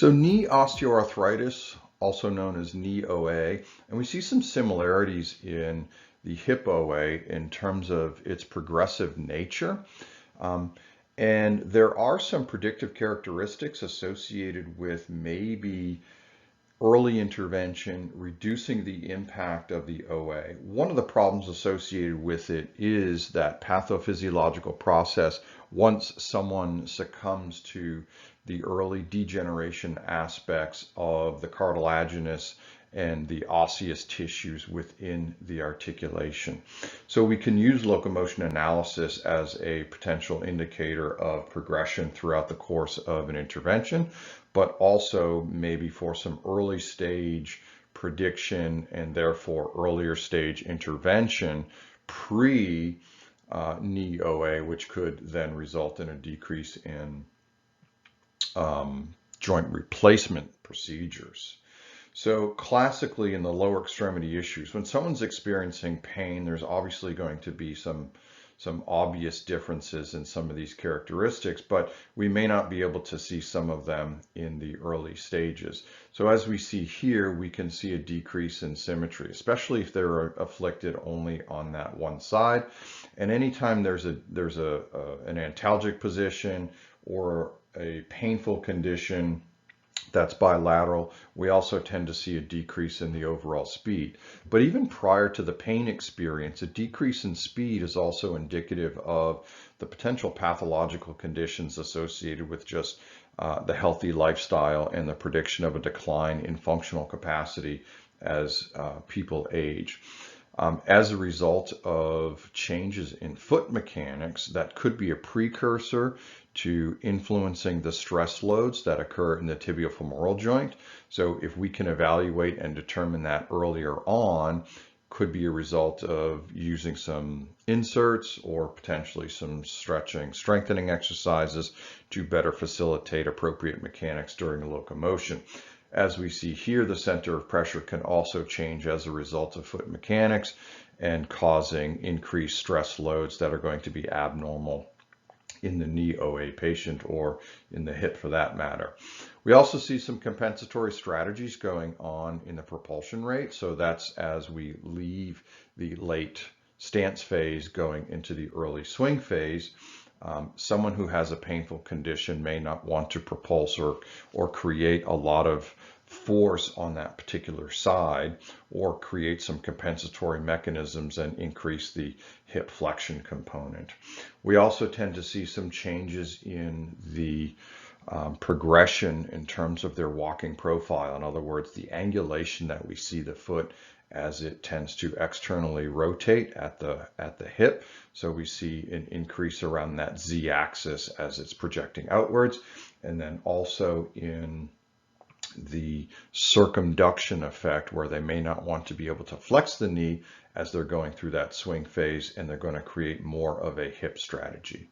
So knee osteoarthritis, also known as knee OA, and we see some similarities in the hip OA in terms of its progressive nature. Um, and there are some predictive characteristics associated with maybe early intervention, reducing the impact of the OA. One of the problems associated with it is that pathophysiological process. Once someone succumbs to the early degeneration aspects of the cartilaginous and the osseous tissues within the articulation. So we can use locomotion analysis as a potential indicator of progression throughout the course of an intervention, but also maybe for some early stage prediction and therefore earlier stage intervention pre knee OA, which could then result in a decrease in joint replacement procedures. So classically in the lower extremity issues, when someone's experiencing pain, there's obviously going to be some obvious differences in some of these characteristics, but we may not be able to see some of them in the early stages. So as we see here, we can see a decrease in symmetry, especially if they're afflicted only on that one side. And anytime there's an antalgic position or a painful condition that's bilateral, we also tend to see a decrease in the overall speed. But even prior to the pain experience, a decrease in speed is also indicative of the potential pathological conditions associated with just the healthy lifestyle and the prediction of a decline in functional capacity as people age. As a result of changes in foot mechanics, that could be a precursor to influencing the stress loads that occur in the tibiofemoral joint. So if we can evaluate and determine that earlier on, could be a result of using some inserts or potentially some stretching, strengthening exercises to better facilitate appropriate mechanics during locomotion. As we see here, the center of pressure can also change as a result of foot mechanics and causing increased stress loads that are going to be abnormal in the knee OA patient or in the hip for that matter. We also see some compensatory strategies going on in the propulsion rate. So that's as we leave the late stance phase going into the early swing phase. Someone who has a painful condition may not want to propulse or create a lot of force on that particular side, or create some compensatory mechanisms and increase the hip flexion component. We also tend to see some changes in the progression in terms of their walking profile. In other words, the angulation that we see the foot as it tends to externally rotate at the hip. So we see an increase around that Z-axis as it's projecting outwards, and then also in the circumduction effect, where they may not want to be able to flex the knee as they're going through that swing phase, and they're going to create more of a hip strategy.